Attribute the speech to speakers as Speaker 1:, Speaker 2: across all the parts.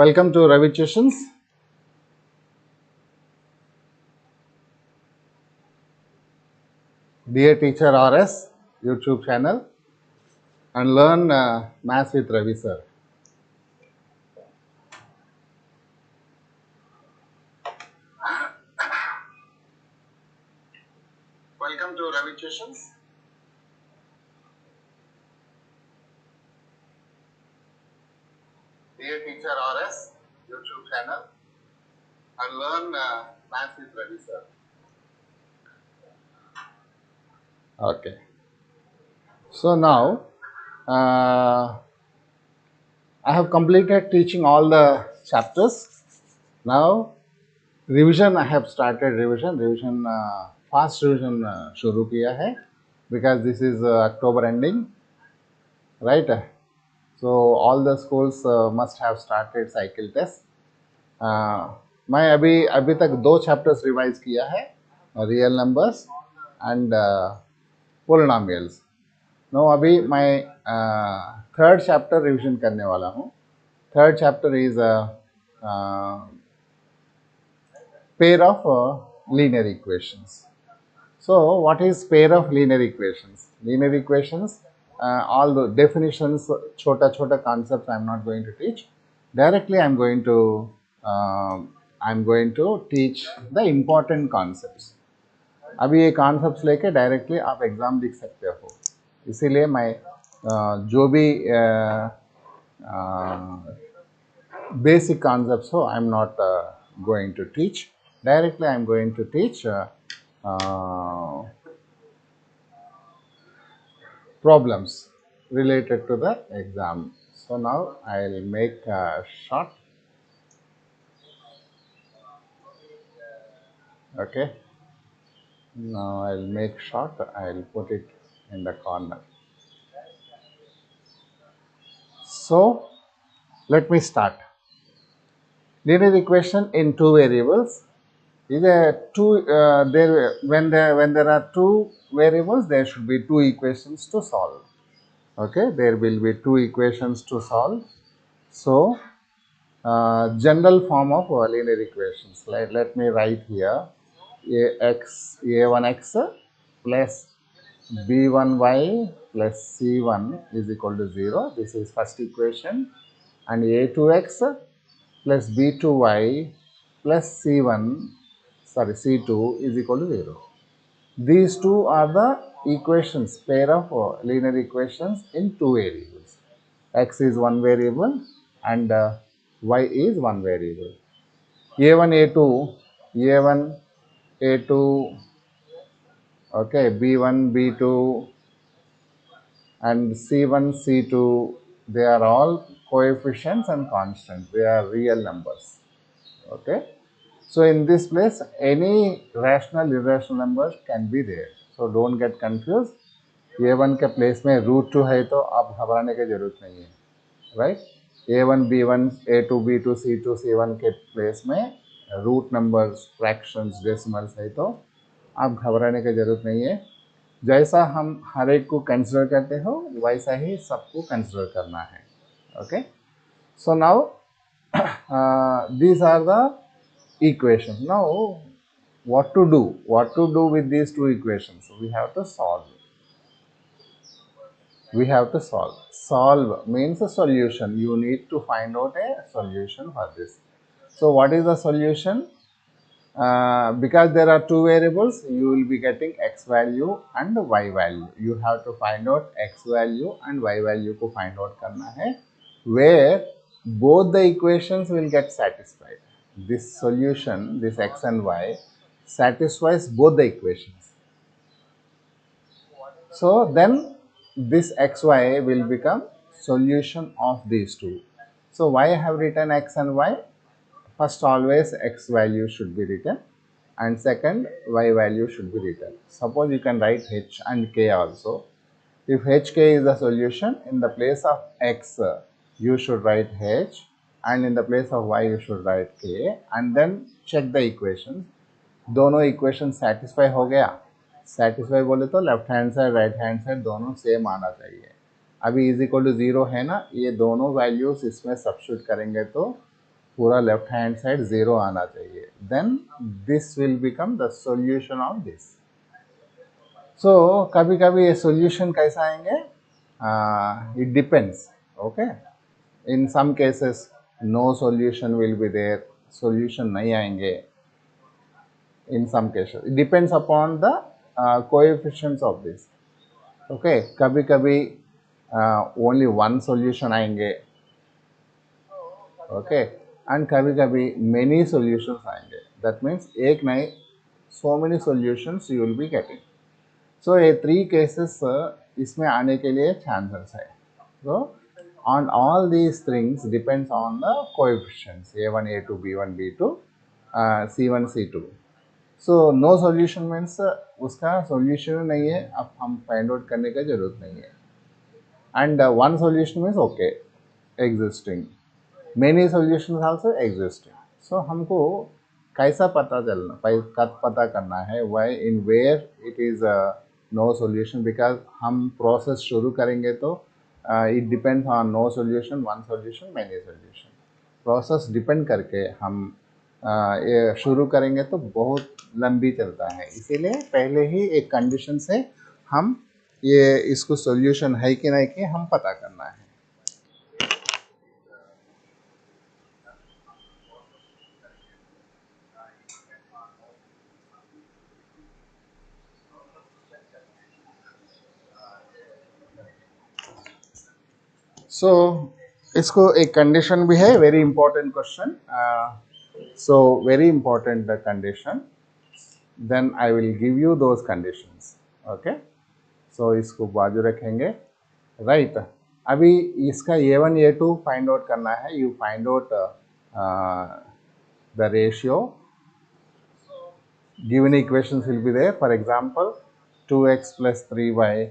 Speaker 1: Welcome to Equations. Dear Teacher RS YouTube channel and learn Maths with Ravi sir. Welcome to Equations. Dear Teacher RS YouTube channel and learn Maths with Ravi sir. Okay. So now I have completed teaching all the chapters. Now revision I have started revision fast revision शुरू किया है because this is October ending, right? So all the schools must have started cycle test. मैं अभी तक 2 chapters revise किया है, real numbers and polynomials. No अभी मैं थर्ड चैप्टर रिविजन करने वाला हूँ. Third chapter is pair of linear equations. So what is pair of linear equations? Linear equations, all the definitions, chota concepts I am not going to teach. Directly I am going to teach the important concepts. अभी ये concepts लेके directly आप exam लिख सकते हो. इसीलिए मैं जो भी basic concepts हो I am not going to teach. Directly I am going to teach problems related to the exam. So now I will make a short. Okay. Now I will make short. I will put it in the corner. So let me start. Linear equation in two variables. When there are two variables, there should be two equations to solve. Okay, there will be two equations to solve. So general form of linear equations. Let me write here: a1x plus b1y plus c1 is equal to 0. This is first equation. And a2x plus b2y plus c2 is equal to 0. These two are the equations, pair of linear equations in two variables. X is one variable and y is one variable. A1, A2, okay, B1, B2 and C1, C2, they are all coefficients and constants. They are real numbers. Okay. So in this place, any rational, irrational numbers can be there. So don't get confused. A1 के place में √2 है तो आप घबराने की जरूरत नहीं है, right? A1, B1, A2, B2, C2, C1 के प्लेस में रूट नंबर्स, फ्रैक्शंस, डेसिमल्स है तो आप घबराने की जरूरत नहीं है. जैसा हम हर एक को कंसिडर करते हो वैसा ही सबको कंसिडर करना है. Okay. So now these are the equations. Now what to do with these two equations? We have to solve. Solve means a solution. You need to find out a solution for this. So what is the solution? Because there are two variables, you will be getting x value and y value. You have to find out x value and y value को find out करना है, where both the equations will get satisfied. This solution, this x and y, satisfies both the equations. So then this xy will become solution of these two. So why I have written x and y? First, always x value should be written and second y value should be written. Suppose you can write h and k also. If hk is the solution, in the place of x you should write h and in the place of y you should write k and then check the equations. दोनों equation satisfy हो गया. Satisfy बोले तो left hand side right hand side दोनों same आना चाहिए. अभी is equal to 0 है ना, ये दोनों वैल्यूज इसमें सब्स्टिट्यूट करेंगे तो पूरा लेफ्ट हैंड साइड 0 आना चाहिए, then this will become the solution of this. So कभी कभी ये सॉल्यूशन कैसा आएंगे, it depends. Okay, in some cases no solution will be there, solution नहीं आएंगे. In some cases it depends upon the coefficients of this. Okay, कभी कभी only one solution आएंगे. ओके, एंड कभी कभी मेनी सॉल्यूशंस आएंगे. दैट मीन्स एक नहीं, so many solutions you will be getting. So ये थ्री केसेस इसमें आने के लिए चांसेस है. सो on all these things depends on the coefficients a1 a2 b1 b2 c1 c2. so no solution means उसका solution नहीं है, अब हम फाइंड आउट करने का जरूरत नहीं है. and one solution means okay, existing. many solutions also existing. so हमको कैसा पता करना है, why in where it is no solution, because हम process शुरू करेंगे तो it depends on no solution, one solution, many solution. process depend करके हम ये शुरू करेंगे तो बहुत लंबी चलता है. इसीलिए पहले ही एक कंडीशन से हम ये इसको सॉल्यूशन है कि नहीं कि हम पता करना है. सो इसको एक कंडीशन भी है, very important question. So very important condition, then I will give you those conditions. Okay, so इसको बाजू रखेंगे. राइट, अभी इसका a1 a2 फाइंड आउट करना है. You find out the ratio. given equations will be there. For example, 2x plus 3y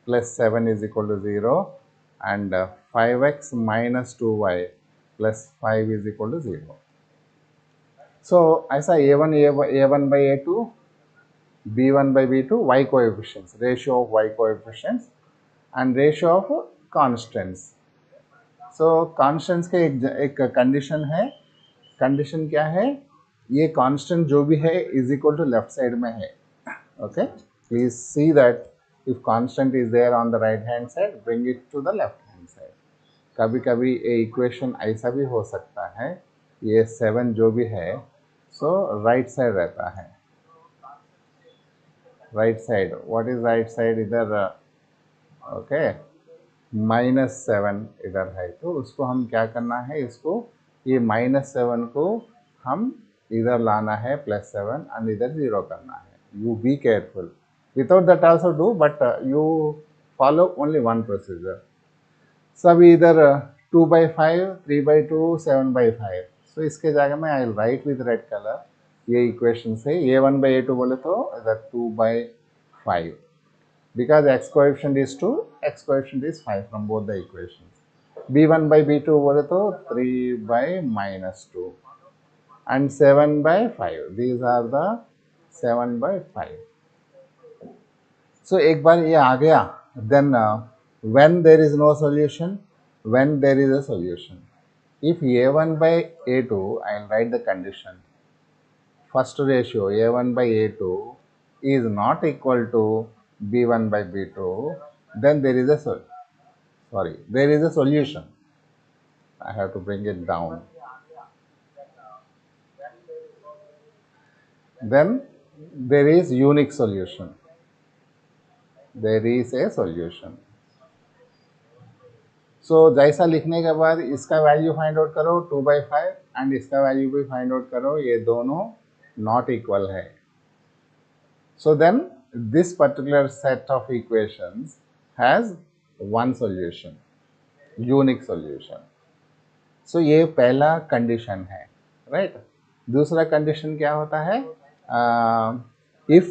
Speaker 1: plus 7 is equal to 0, and 5x minus 2y plus 5 is equal to 0. So ऐसा a1 by a2, b1 by b2, y coefficients, ratio of y coefficients and ratio of constants. So constants के एक condition है. Condition क्या है, ये constant जो भी है is equal to left side में है. Okay, please see that if constant is there on the right hand side, bring it to the left hand side. कभी कभी ये इक्वेशन ऐसा भी हो सकता है, ये 7 जो भी है सो राइट साइड रहता है. Right side, what is right side, इधर. ओके, -7 इधर है, तो उसको हम क्या करना है, इसको ये -7 को हम इधर लाना है +7 एंड इधर 0 करना है. You be careful, without that also do, but you follow only one procedure. सब इधर 2/5, 3/2, 7/5. सो इसके जगह में आई राइट विद रेड कलर. ये इक्वेशन से a1/a2 बोले तो इधर 2/5, because x coefficient is 2, x coefficient is 5 from both the equations. b1 by b2 बोले तो 3 by -2 and 7 by 5. These are the 7 by 5. So एक बार ये आ गया, then when there is no solution, when there is a solution. If a1 by a2, I will write the condition. First ratio a1 by a2 is not equal to b1 by b2, then there is a there is a solution. I have to bring it down. Then there is unique solution. There is a solution. So जैसा लिखने के बाद इसका value find out करो 2/5 and इसका value भी find out करो, ये दोनों नॉट इक्वल है. So then this particular set of equations has one solution, unique solution. So ये पहला कंडीशन है. राइट, दूसरा कंडीशन क्या होता है, if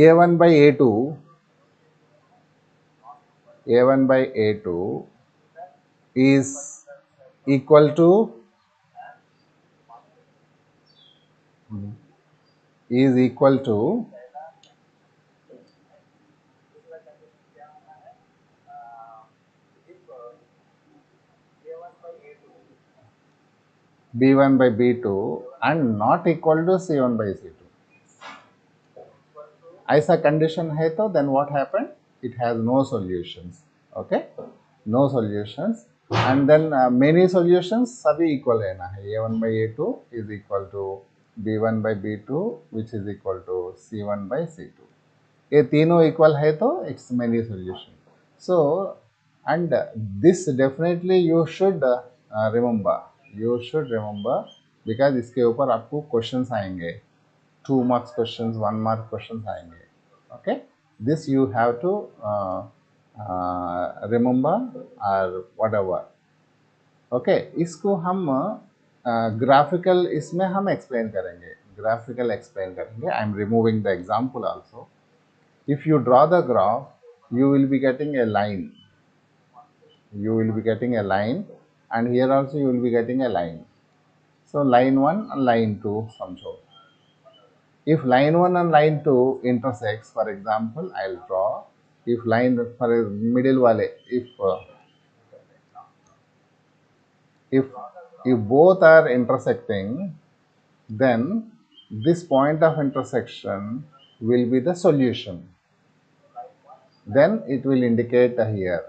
Speaker 1: a1 by a2, a1 by a2 is equal to is equal to B1 by B2 and not equal to C1 by C2. ऐसा condition है तो then what happened? It has no solutions. Okay, no solutions. And then many solutions सभी equal रहना है. A1 by A2 is equal to B1 by B2 which is equal to C1 by C2. ये तीनों equal है तो it's many solution. So and this definitely you should remember. You should remember because इसके ऊपर आपको questions आएंगे. 2 marks questions, 1 mark questions आएंगे. Okay, this you have to remember or whatever. Okay, इसको हम graphical इसमें हम explain करेंगे. Graphical explain करेंगे. I am removing the example also. If you draw the graph, you will be getting a line. You will be getting a line, and here also you will be getting a line. So line 1 and line 2 समझो. If line 1 and line 2 intersects, for example, I'll draw. If line for middle wale, if both are intersecting, then this point of intersection will be the solution. Then it will indicate here.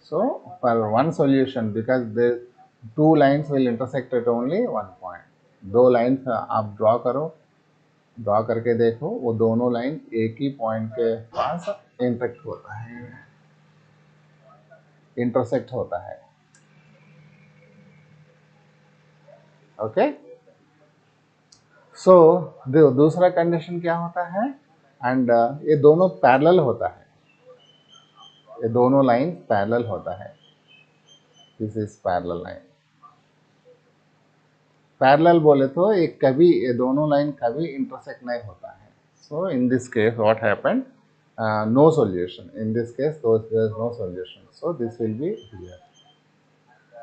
Speaker 1: So for one solution, because the two lines will intersect at only one point. दो lines आप draw करो. Draw करके देखो वो दोनों line एक ही point के पास intersect होता है. ओके, सो दूसरा कंडीशन क्या होता है? एंड ये दोनों पैरेलल होता है. ये दोनों लाइन पैरेलल होता है. This is parallel line. Parallel बोले तो ये दोनों लाइन कभी इंटरसेक्ट नहीं होता है. So in this case what happened? No solution. In this case, there is no solution. So this will be here.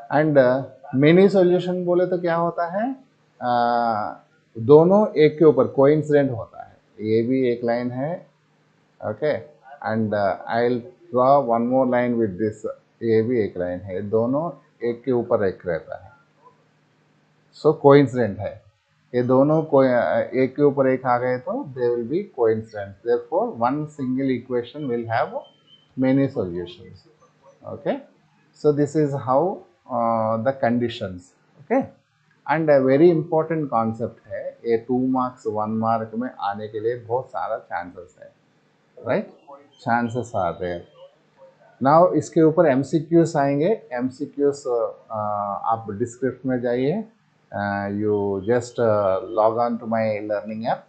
Speaker 1: And many solution बोले तो क्या होता है? दोनों एक के ऊपर कोइंसिडेंट होता है. ये भी एक लाइन है. Okay, and I'll draw one more line with this. ये भी एक लाइन है. दोनों एक के ऊपर एक रहता है. सो कोइंसिडेंट है. ये दोनों एक के ऊपर एक आ गए तो they will be coincident. Therefore one single equation will have many solutions. Okay, so this is how the conditions. Okay, and very important concept है. ये 2 मार्क्स 1 मार्क में आने के लिए बहुत सारा चांसेस है. Right, chances are there. Now इसके ऊपर एमसीक्यूज आएंगे. एमसीक्यूज आप डिस्क्रिप्शन में जाइए. You just log on to my learning app.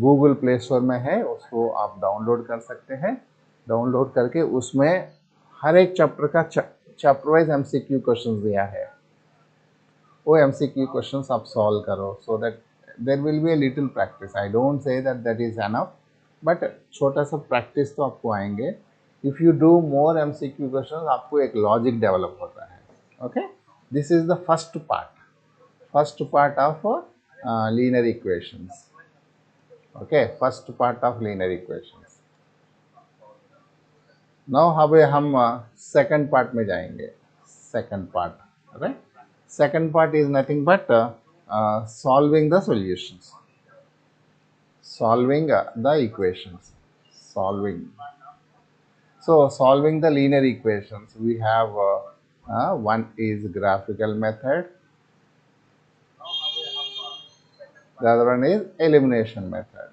Speaker 1: Google play store में है, उसको आप डाउनलोड कर सकते हैं. डाउनलोड करके उसमें हर एक चैप्टर का चैप्टर वाइज एमसीक्यू क्वेश्चंस दिया है. वो एमसीक्यू क्वेश्चंस आप सॉल्व करो. So that there will be a little practice. I don't say that is enough, but छोटा सा प्रैक्टिस तो आपको आएंगे. If you do more MCQ questions, आपको एक लॉजिक डेवलप होता है. Okay, this is the first part of linear equations. Okay, first part of linear equations. now हम second part में जाएंगे. second part, right? second part is nothing but solving the solutions, solving the equations, solving. So solving the linear equations, we have one is graphical method, the other one is elimination method.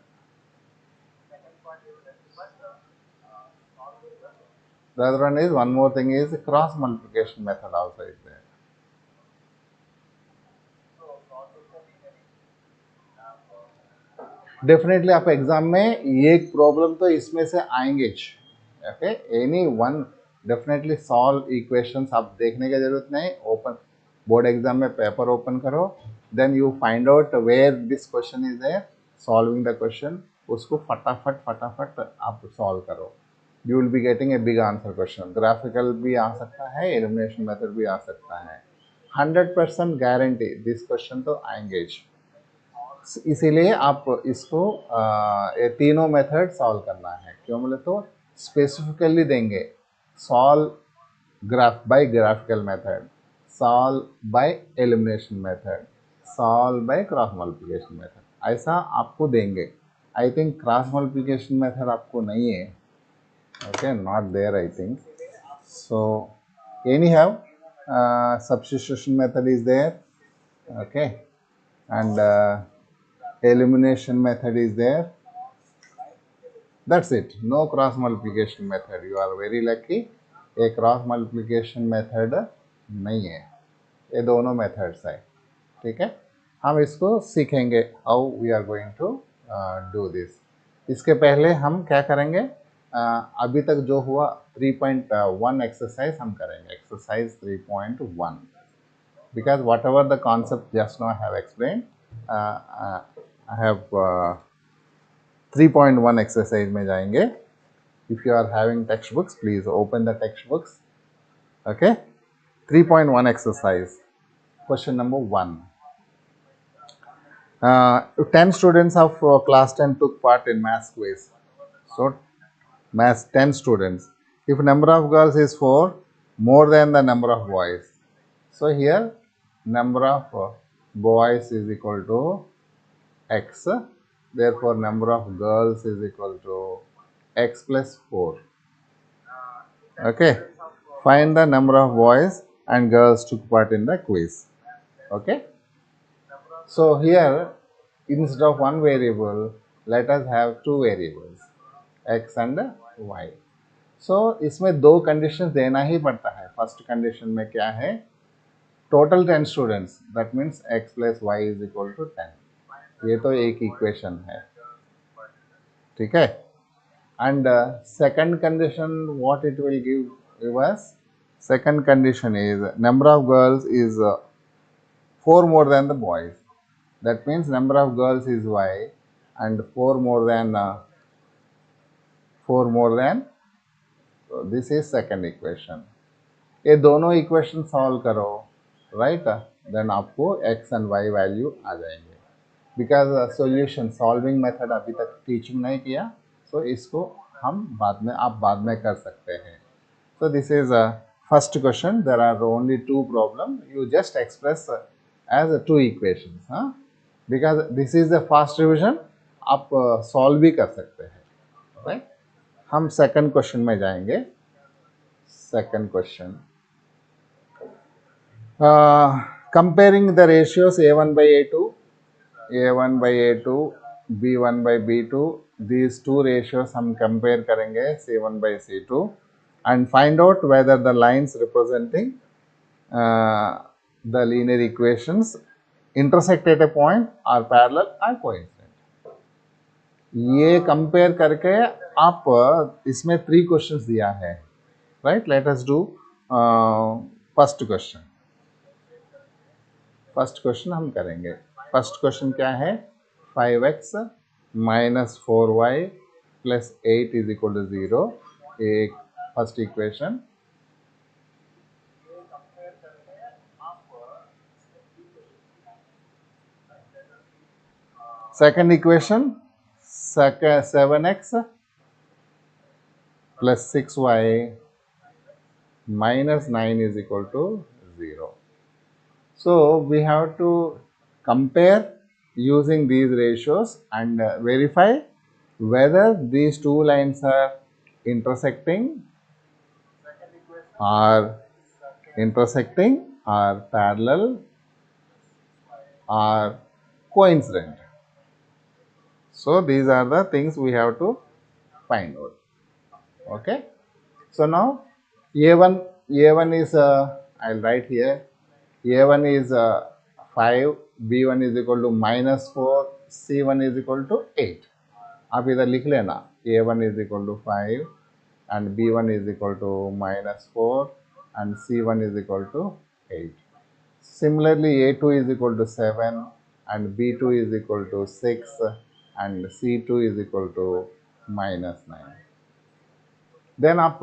Speaker 1: The other one is, one more thing is cross multiplication method also is there. Definitely आप exam में ये problem तो इसमें से आएंगे. Okay, any one definitely solve equations. आप देखने की जरूरत नहीं. ओपन बोर्ड एग्जाम में पेपर ओपन करो, then you find out where this question is there, solving the question. उसको फटाफट आप सॉल्व करो. You will be getting a big answer question. Graphical भी आ सकता है, एलिमिनेशन मेथड भी आ सकता है. 100% गारंटी दिस क्वेश्चन तो आएंगे. इसीलिए आप इसको ये तीनों मेथड सॉल्व करना है. क्यों बोले तो स्पेसिफिकली देंगे. Solve graph by graphical method, solve by elimination method, solve by cross multiplication method, ऐसा आपको देंगे। I think cross multiplication method आपको नहीं है, okay, not there I think. So anyhow, substitution method is there, okay, and elimination method is there. That's it, no cross multiplication method. You are very lucky, a cross multiplication method नहीं है, ये दोनों methods है। ठीक है, हम इसको सीखेंगे how we are going to do this. इसके पहले हम क्या करेंगे, अभी तक जो हुआ 3.1 एक्सरसाइज हम करेंगे, exercise 3.1, because whatever the concept just now I have explained, I have 3.1 exercise में जाएंगे। If you are having textbooks, please open the textbooks. Okay, 3.1 exercise, question number 1. 10 students of class 10 took part in math quiz. So math 10 students. If number of girls is 4, more than the number of boys. So here number of boys is equal to x. Therefore number of girls is equal to x plus 4. Okay. Find the number of boys and girls took part in the quiz. Okay. So here instead of one variable, let us have two variables, x and y. So इसमें दो condition देना ही पड़ता है। First condition में क्या है, total 10 students, that means x plus y is equal to 10। ये तो एक इक्वेशन है, ठीक है। And second condition what it will give us, second condition is number of girls is 4 more than the boys. That means number of girls is y and 4 more than so this is second equation. ये दोनों equation solve करो, right, then आपको x and y value आ जाएंगे। Because solution solving method अभी तक teaching नहीं किया, सो इसको हम आप बाद में कर सकते हैं। So this is first question, there are only two problem, you just express as two equations, हाँ, because this is the fast revision, आप सॉल्व भी कर सकते हैं, राइट। हम सेकंड क्वेश्चन में जाएंगे। Second question, comparing the ratios a1 by a2, a1 by a2, b1 by b2, these two ratios हम compare करेंगे c1 by c2 and find out whether the lines representing the linear equations intersect at a point are parallel or coincident। ये compare करके आप इसमें 3 questions दिया है, right. Let us do first question. First question हम करेंगे। First question क्या है, 5x minus 4y plus 8 is equal to 0, एक first equation. Second equation 7x plus 6y minus 9 is equal to 0. So we have to compare using these ratios and verify whether these two lines are intersecting or parallel or coincident. So these are the things we have to find out. Okay. So now a1 is I'll write here, a1 is 5, b1 is equal to minus 4, c1 is equal to 8। आप इधर लिख लेना, a1 is equal to 5 and b1 is equal to minus 4 and c1 is equal to 8। Similarly a2 is equal to 7 and b2 is equal to 6 and c2 is equal to minus 9। Then आप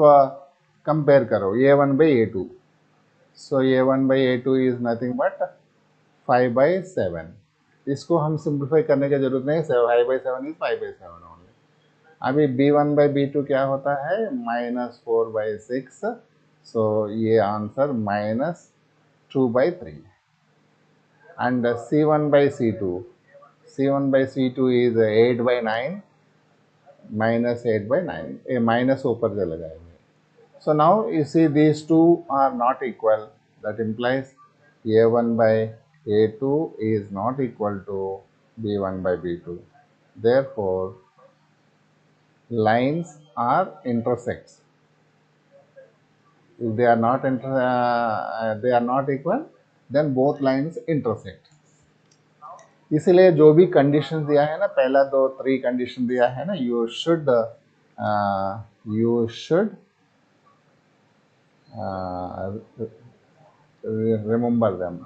Speaker 1: compare करो a1 by a2, so a1 by a2 is nothing but 5 by 7। इसको हम simplify करने की जरूरत नहीं, 5 by 7 is 5 by 7 only. अभी b1 by b2 क्या होता है, माइनस 4 by 6, सो ये answer minus 2 by 3. And C1 by C2. C1 by C2 is 8 by 9 minus 8 by 9. A minus ऊपर चला जाएगा. So now you see these two are not equal. That implies A1 by A2 is not equal to B1 by B2. Therefore, lines are intersects. If they are not equal, then both lines intersect. इसलिए जो भी condition दिया है ना, पहला दो 3 condition दिया है ना, you should remember them.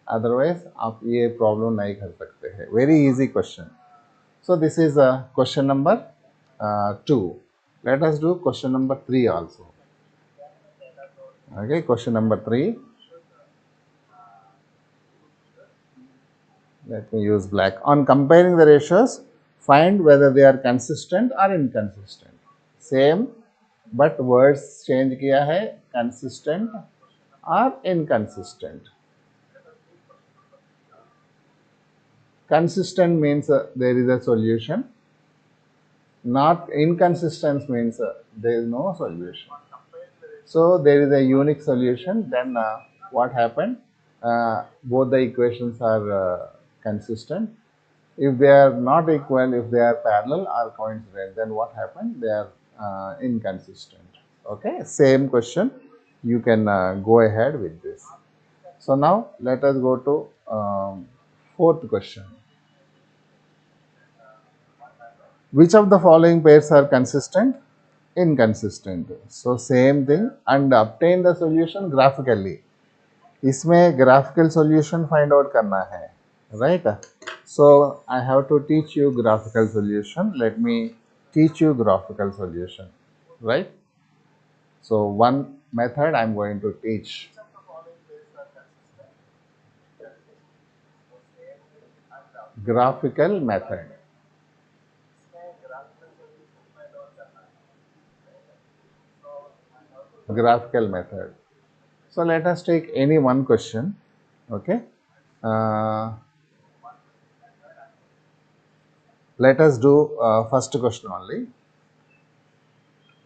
Speaker 1: Otherwise आप ये प्रॉब्लम नहीं कर सकते हैं. Very easy question. So this is question number 2. Let us do question number 3 also. Okay, question number 3. Let me use black. On comparing the ratios, find whether they are consistent or inconsistent. Same, but words change किया है, consistent or inconsistent. Consistent means there is a solution. Not inconsistent means there is no solution. So there is a unique solution. Then what happened? Both the equations are consistent. If they are not equal, if they are parallel or coincident, then what happened? They are inconsistent. Okay, same question. You can go ahead with this. So now let us go to fourth question. Which of the following pairs are consistent? Inconsistent. So same thing, and obtain the solution graphically. इसमें graphical solution find out करना है, right? So I have to teach you graphical solution. Let me teach you graphical solution, right? So one method I am going to teach. Graphical method. Graphical method. So let us take any one question. Okay. Let us do first question only.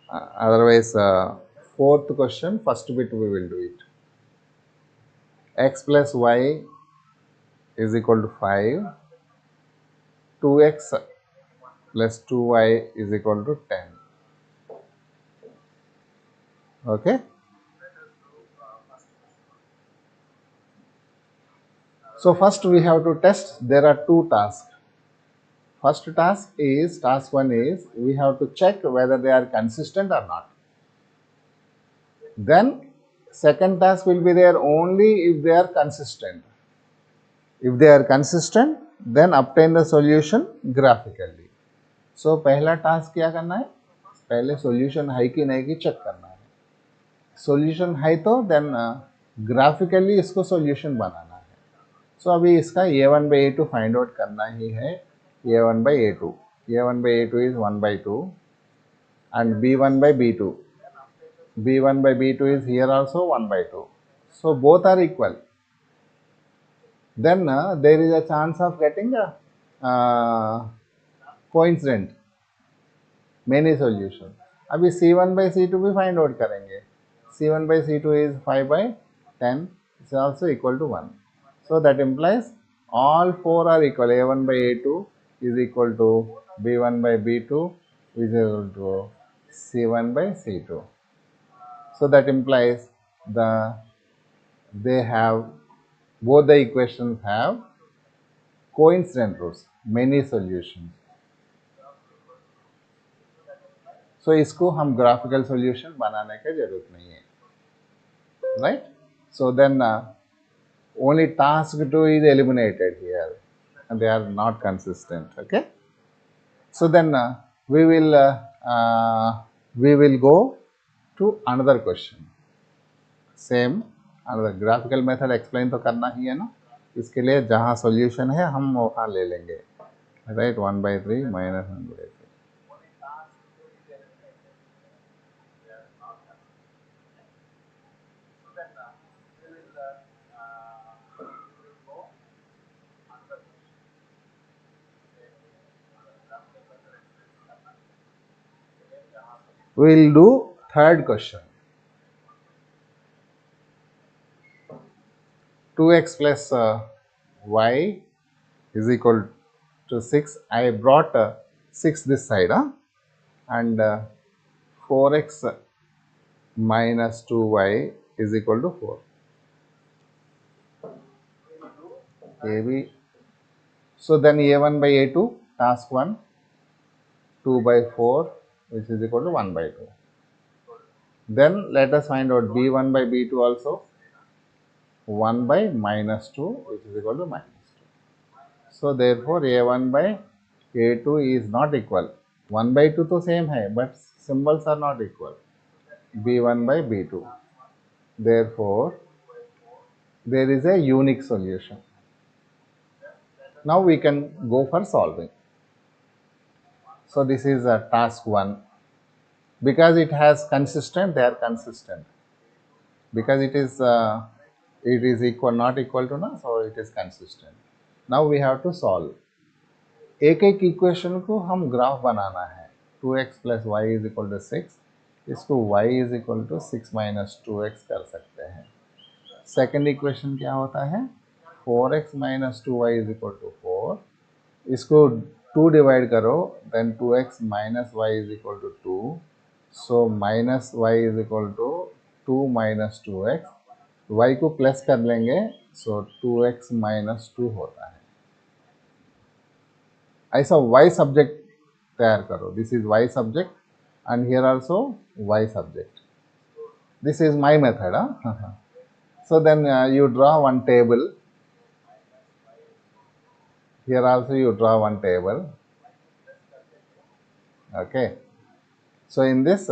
Speaker 1: Otherwise, fourth question, first bit we will do it. X plus y is equal to 5. 2x plus 2y is equal to 10. Okay. So first we have to test. There are two tasks. First task 1 is we have to check whether they are consistent or not. Then second task will be there only if they are consistent. If they are consistent, then obtain the solution graphically. So पहला task क्या करना है? पहले solution है कि नहीं की check करना है. सॉल्यूशन है तो देन ग्राफिकली इसको सॉल्यूशन बनाना है. सो अभी इसका a1 by a2 find out करना ही है. a1 by a2. a1 by a2 is 1 by 2 and b1 by b2. b1 by b2 is here also 1 by 2. So both are equal. Then there is a chance of getting a coincident many solution. अभी C1 by C2 भी find out करेंगे. C1 by C2 is 5 by 10. It's also equal to 1. So that implies all four are equal. A1 by A2 is equal to B1 by B2 is equal to C1 by C2. So that implies they have both the equations have coincident roots, many solutions. So इसको हम graphical solution बनाने की जरूरत नहीं है, right? So then only task 2 is eliminated here, and they are not consistent. Okay. So then we will go to another question. Same another graphical method explain तो करना ही है ना. इसके लिए जहाँ solution है हम वहाँ ले लेंगे, right? 1 by 3 minus 1 by 3. We will do third question. 2x plus y is equal to 6. I brought 6 this side, and 4x minus 2y is equal to 4. AB. So then A1 by A2, task 1, 2 by 4, which is equal to 1 by 2. Then let us find out B1 by B2 also, 1 by minus 2, which is equal to minus 2. So therefore A1 by A2 is not equal. 1 by 2 to same hai, but symbols are not equal. B1 by B2. Therefore there is a unique solution. Now we can go for solving. So this is a task 1. Because it has consistent, they are consistent. Because it is equal, not equal to ना, so it is consistent. Now we have to solve. एक एक equation को हम graph बनाना है. 2x plus y is equal to 6. इसको y is equal to 6 minus 2x कर सकते हैं. सेकेंड इक्वेशन क्या होता है? 4x minus 2y is equal to 4. इसको 2 डिवाइड करो, then 2x minus y is equal to 2. So minus y is equal to 2 minus 2x. y को plus कर लेंगे, so 2x minus 2 होता है. ऐसा y सब्जेक्ट तैयार करो. This is y subject and here also y subject. This is my method. So then you draw one table. Here also you draw one table. Okay. So in this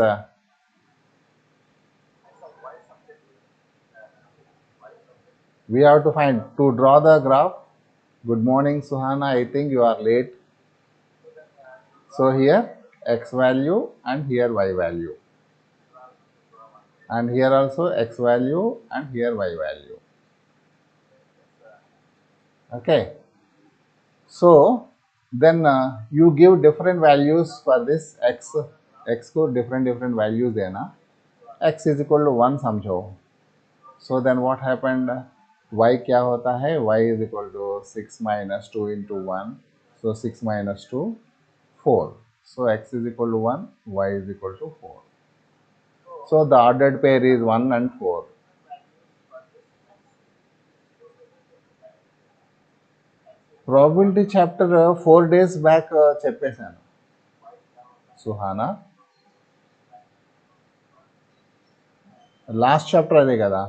Speaker 1: we have to find, to draw the graph. Good morning Suhana, I think you are late. So here x value and here y value. And here also x value and here y value. Okay. So then you give different values for this x. X को different values देना. X is equal to 1 समझो. So then what happened? Y क्या होता है? Y is equal to 6 minus 2 into 1. So 6 minus 2, 4. So x is equal to 1, y is equal to 4. So the ordered pair is 1 and 4. Probability chapter 4 days back చెప్పేశాను Suhana. Last chapter అదే కదా.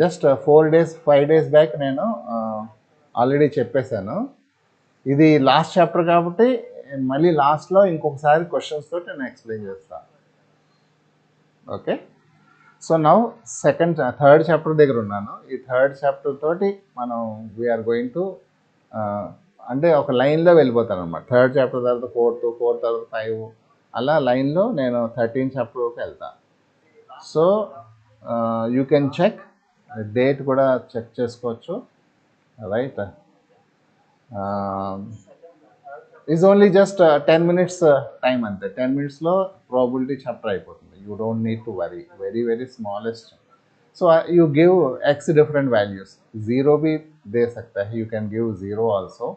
Speaker 1: Just 4 days 5 days back నేను already చెప్పేశాను. ఇది last chapter కాబట్టి మళ్ళీ లాస్ట్లో ఇంకొకసారి క్వశ్చన్స్ తోటి నేను ఎక్స్ప్లెయిన్ చేస్తాను. Okay. So now third chapter దగ్గర ఉన్నాను. ఈ థర్డ్ చాప్టర్ తోటి మనం వీఆర్ గోయింగ్ టు అంటే ఒక లైన్లో వెళ్ళిపోతాను అనమాట. థర్డ్ చాప్టర్ తర్వాత 4 తర్వాత 5 అలా లైన్లో నేను 13 చాప్టర్ వరకు వెళ్తాను. So you can check date కూడా చెక్ చేసుకోవచ్చు. Right. Is only just 10 minutes time అంతే. 10 minutesలో ప్రాబిలిటీ చాప్టర్ అయిపోతుంది. You don't need to worry. Very very smallest. So you give x different values. 0 भी दे सकता है. You can give 0 also.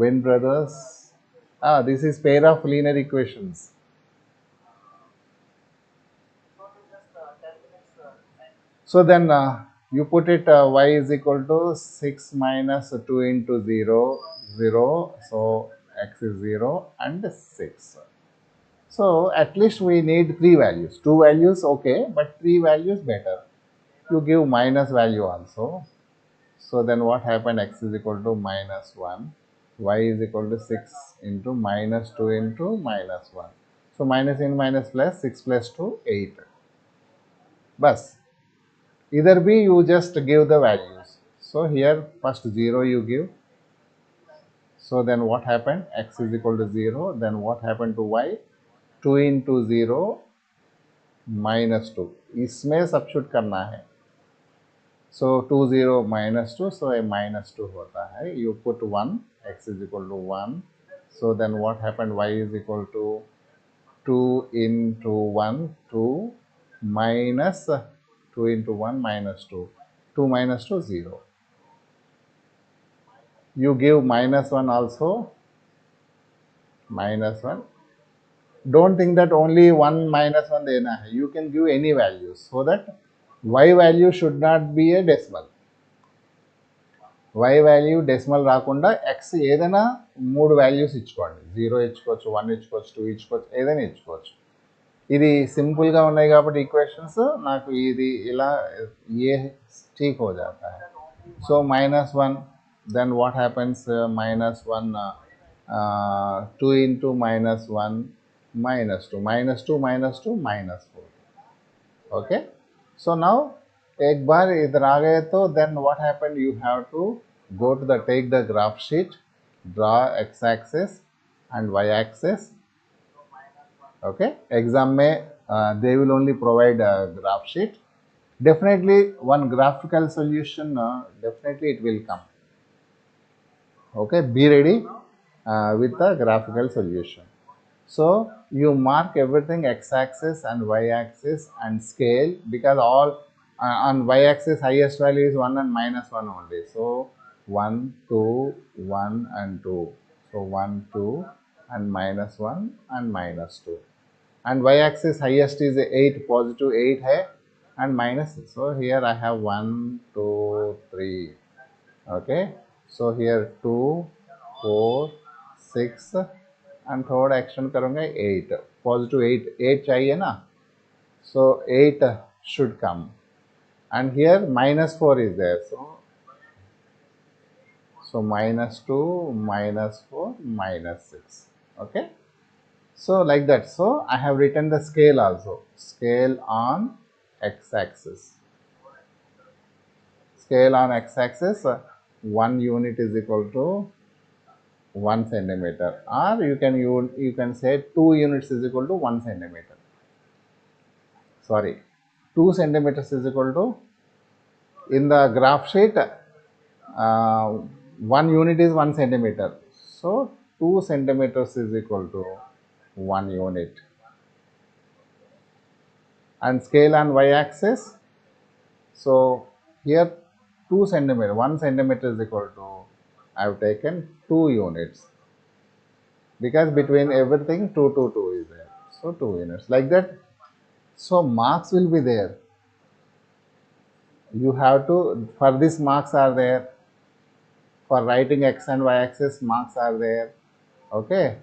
Speaker 1: When brothers, this is pair of linear equations. So then you put it y is equal to 6 minus 2 into 0, 0. So x is 0 and 6. So at least we need 3 values. 2 values okay, but 3 values better. You give minus value also. So then what happened? X is equal to minus 1. Y is equal to 6 into minus 2 into minus 1. So minus in minus plus, 6 plus 2, 8. Bas. Either be you just give the values. So here first 0 you give. So then what happened? X is equal to 0. Then what happened to y? 2 into 0, -2 इसमें substitute करना है. So 2 0 -2, so a -2 होता है. You put 1, x is equal to 1. So then what happened? Y is equal to 2 into 1, 2 minus 2 into 1 minus 2. 2 minus 2 0. You give -1 also, -1. Don't think that only 1 -1 देना है. You can give any values so that y value should not be a decimal. y value decimal రాకుండా x ఏదైనా 3 values ఇచ్చుకోండి. 0 ఇచ్చుకోవచ్చు, 1 ఇచ్చుకోవచ్చు, 2 ఇచ్చుకోవచ్చు, ఏదైనా ఇచ్చుకోవచ్చు. ఇది సింపుల్గా ఉన్నాయి కాబట్టి ఈక్వేషన్స్ నాకు ఇది ఇలా ఏ ठीक हो जाता है. So -1, then what happens? -1, 2 into -1 -2, -2 -2 -4. Okay. So now एक बार इधर आ गए तो then what happened? You have to go to the take the graph sheet, draw x-axis and y-axis. Okay. Exam में they will only provide a graph sheet. Definitely one graphical solution, definitely it will come. Okay, be ready with the graphical solution. So you mark everything x-axis and y-axis and scale, because all on y-axis highest value is 1 and -1 only. So 1 2 1 and 2. So 1 2 and -1 and -2. And y-axis highest is 8, positive 8 hai, and -6. So here I have 1 2 3. Okay. So here 2 4 6 and third action करूँगा 8, positive 8 चाहिए ना. So 8 should come, and here -4 is there. So -2 -4 -6. Okay. So like that. So I have written the scale also. Scale on x-axis. Scale on x-axis, 1 unit is equal to 1 centimeter, or you can say 2 units is equal to 1 centimeter. Sorry, 2 centimeters is equal to, in the graph sheet, 1 unit is 1 centimeter. So 2 centimeters is equal to 1 unit. And scale on y-axis. So here 2 centimeter, 1 centimeter is equal to, I have taken 2 units, because between everything 2 to 2 is there. So 2 units like that. So marks will be there. You have to, for this marks are there, for writing x and y axis marks are there. Okay.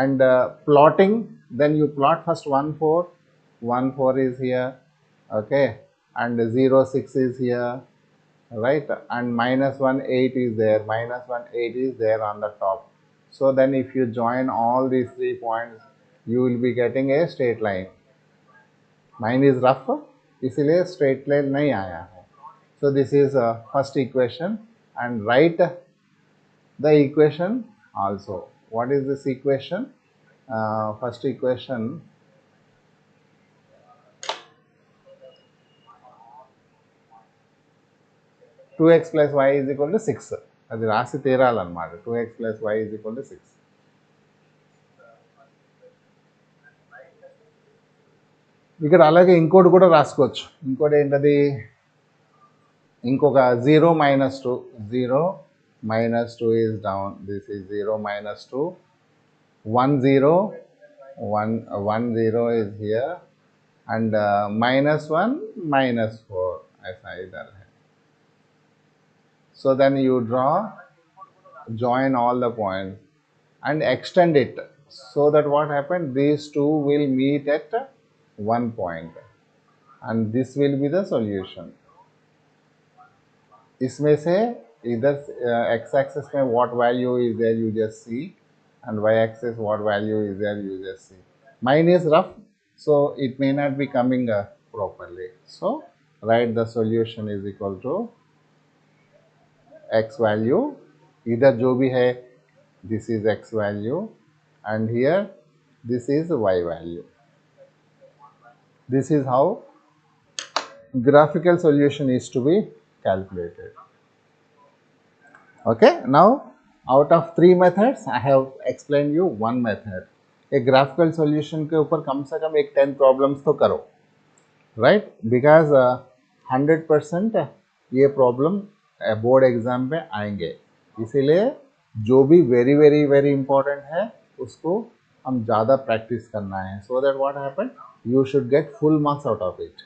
Speaker 1: And plotting, then you plot first 1 4, 1 4 is here. Okay. And 0 6 is here, right? And -1 8 is there, -1 8 is there on the top. So then if you join all these 3 points, you will be getting a straight line. Mine is rough, इसलिए straight line नहीं आया है. So this is first equation, and write the equation also. What is this equation? First equation, two x plus y is equal to 6. అది రాసి తీరాలన్నమాట. 2x + y is equal to 6. ఇక్కడ అలాగే ఇంకోటి కూడా రాసుకోవచ్చు. ఇంకోటి ఏంటది? ఇంకొక 0 -2. 0 -2 is down. This is 0 -2. 1 0 1 0 is here, and -1 -4 ऐसा इधर है. So then you join all the points and extend it, so that what happened, these two will meet at one point, and this will be the solution. इसमें से इधर x axis में what value is there you just see, and y axis what value is there you just see. Mine is rough, so it may not be coming properly. So write the solution is equal to x value, इधर जो भी है this is x value, and here this is y value. This is how graphical solution is to be calculated. Okay, now out of 3 methods I have explained you one method. A graphical solution के ऊपर कम से कम एक 10 problems तो करो, right? Because 100% ये problem board exam पे आएंगे, इसीलिए जो भी वेरी वेरी वेरी इंपॉर्टेंट है उसको हम ज़्यादा प्रैक्टिस करना है, so that what happen, you should get full marks out of it.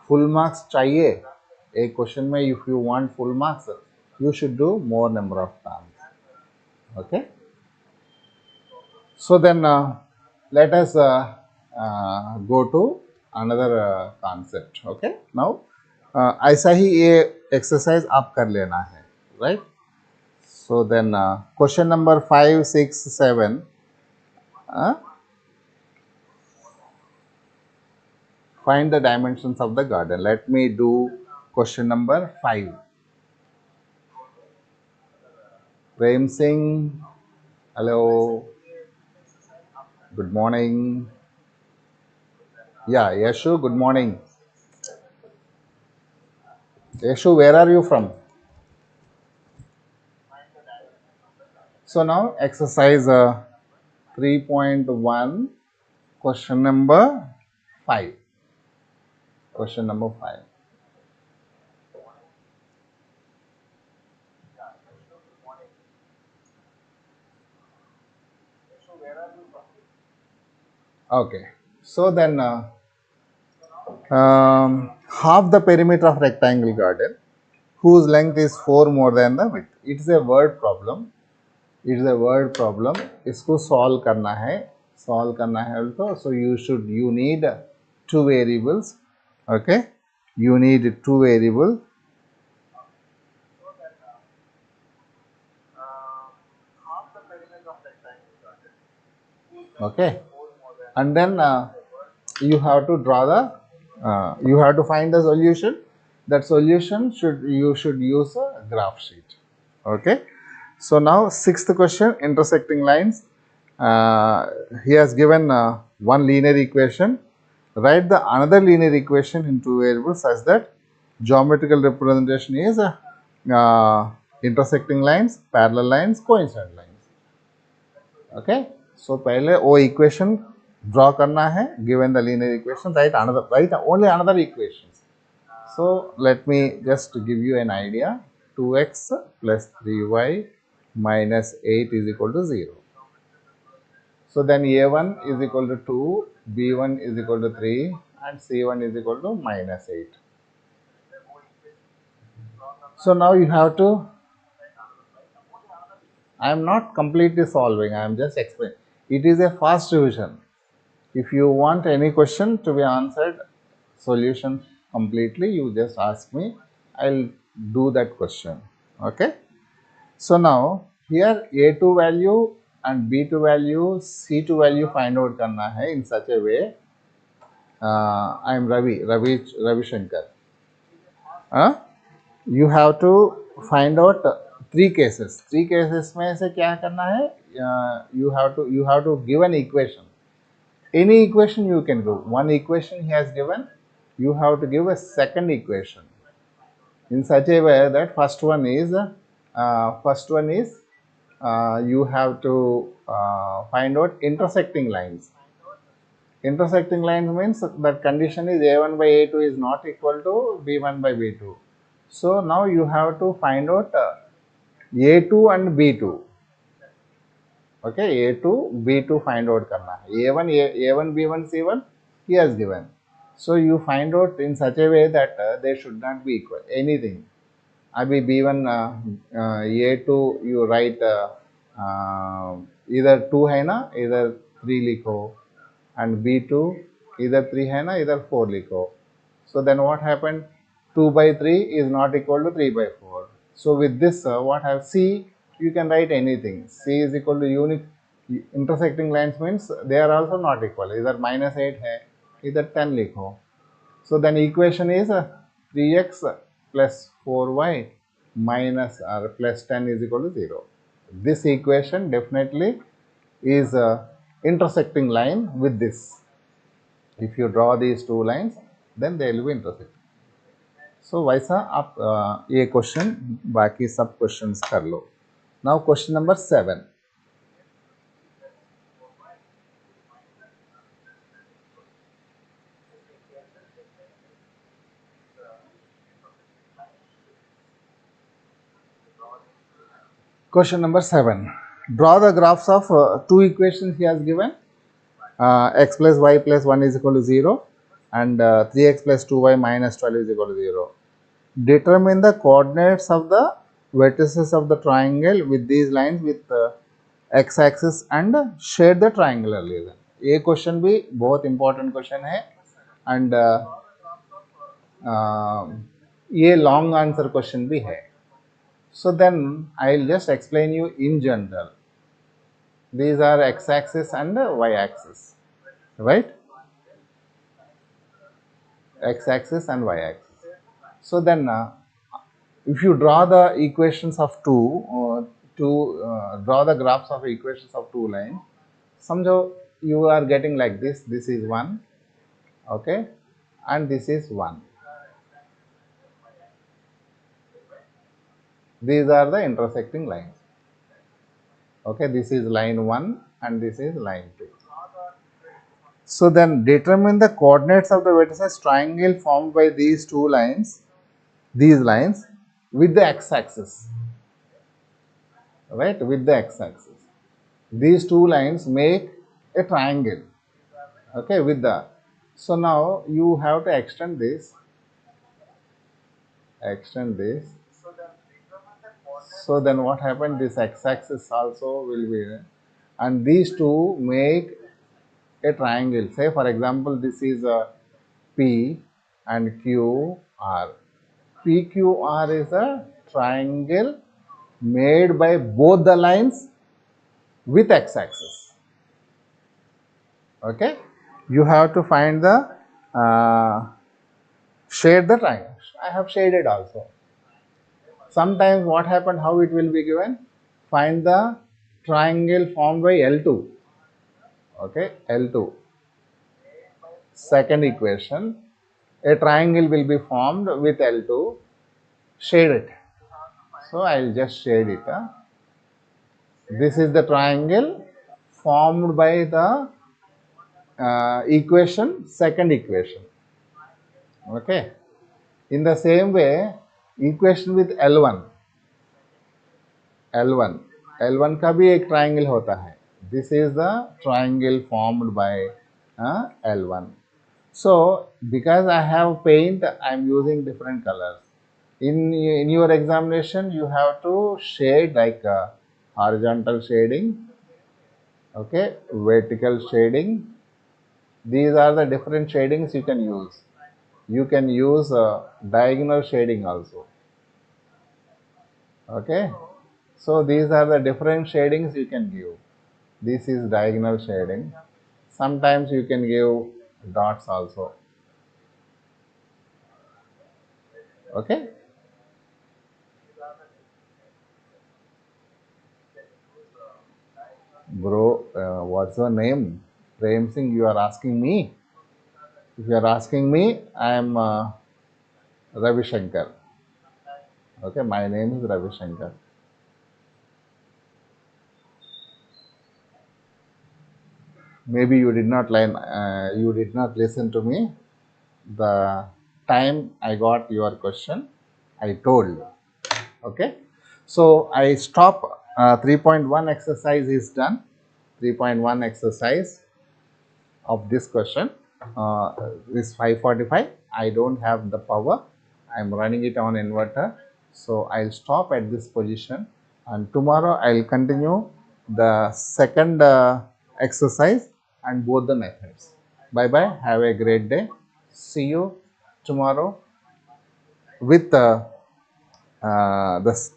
Speaker 1: Full marks चाहिए एक क्वेश्चन में, if you want full marks you should do more number of times. Okay, so then let us go to another concept. Okay, now ऐसा ही ये exercise आप कर लेना है, right? So then question number 5, 6, 7 find the dimensions of the garden. Let me do question number 5. Prem Singh, hello, good morning. Yeah, Yashu, good morning. Yashu, where are you from? So now exercise 3.1, question number 5. Question number 5. Okay, so then half the perimeter of rectangle garden whose length is 4 more than the width. It's a word problem. It's a word problem. इसको solve करना है, also. So you need 2 variables. Okay, you need 2 variables. Okay, and then you have to draw the you have to find the solution. That solution you should use a graph sheet. Okay, so now 6th question, intersecting lines. He has given one linear equation. Write the another linear equation in 2 variables such that geometrical representation is intersecting lines, parallel lines, coincident lines. Okay, so पहले वो equation draw करना है, given the linear equation, write only another equations. So let me just give you an idea. 2x plus 3y minus 8 is equal to 0. So then a1 is equal to 2, b1 is equal to 3 and c1 is equal to minus 8. So now you have to, I am not completely solving, I am just explaining. It is a fast revision. If you want any question to be answered, solution completely, you just ask me, I'll do that question. Okay, so now here a2 value and b2 value, c2 value find out करना है in such a way. I am Ravi Shankar. You have to find out 3 cases. 3 cases में से क्या करना है? You have to give an equation. Any equation you can give. One equation he has given, you have to give a second equation in such a way that first one is you have to find out intersecting lines. Intersecting lines means that condition is a1 by a2 is not equal to b1 by b2. So now you have to find out a2 and b2. Okay, a2 b2 find out करना है. a1 b1 c1 he has given. So you find out in such a way that they should not be equal. Anything. अभी b1 a2 you write either 2 है ना, either 3 लिखो, and b2 either 3 है ना, either 4 लिखो. So then what happened? 2 by 3 is not equal to 3 by 4. So with this what have c, you can write anything. C is equal to unique intersecting lines means they are also not equal. Either minus 8 है, either 10 लिखो. So then equation is 3x plus 4y minus or plus 10 is equal to 0. This equation definitely is a intersecting line with this. If you draw these two lines, then they will be intersecting. So वैसा आप ये question बाकी सब questions कर लो. Now question number 7. Question number 7. Draw the graphs of two equations he has given. X plus y plus 1 is equal to 0 and 3x plus 2y minus 12 is equal to 0. Determine the coordinates of the vertices of the triangle with these lines with x-axis and shade the triangular region. ये question भी बहुत important question है and ये long answer question भी है. So then I will just explain you in general. These are x-axis and y-axis, right? X-axis and y-axis. So then, if you draw the equations of draw the graphs of equations of two lines, somehow you are getting like this. This is 1, okay, and this is 1. These are the intersecting lines. Okay, this is line 1 and this is line 2. So then determine the coordinates of the vertices triangle formed by these two lines, with the x-axis, right, with the x-axis. These two lines make a triangle, okay, with the, so now you have to extend this, so then what happened, this x-axis also will be, and these two make a triangle. Say for example, this is a P and QR. PQR is a triangle made by both the lines with x-axis. Okay, you have to find the shade the triangle. I have shaded also. Sometimes what happened, how it will be given, find the triangle formed by L2. Okay, L2. Second equation, a triangle will be formed with L2, shade it. So I will just shade it. This is the triangle formed by the second equation. Okay. In the same way, equation with L1 का भी एक triangle होता है. This is the triangle formed by L1. So because I have paint, I am using different colors. In your examination, you have to shade like horizontal shading, okay, vertical shading. These are the different shadings you can use. You can use diagonal shading also. Okay, so these are the different shadings you can give. This is diagonal shading. Sometimes you can give dots also. Okay. Bro, what's your name? Prem Singh, you are asking me? If you are asking me, I am Ravi Shankar. Okay, my name is Ravi Shankar. Maybe you did not listen to me. The time I got your question, I told. Okay, so I stop. 3.1 exercise is done. 3.1 exercise of this question. This 5:45. I don't have the power. I'm running it on inverter. So I'll stop at this position, and tomorrow I'll continue the second exercise and both the methods. Bye bye. Have a great day. See you tomorrow with the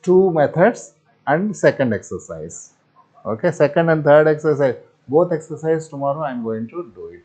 Speaker 1: two methods and second exercise. Okay, second and third exercise, both exercise tomorrow I'm going to do it.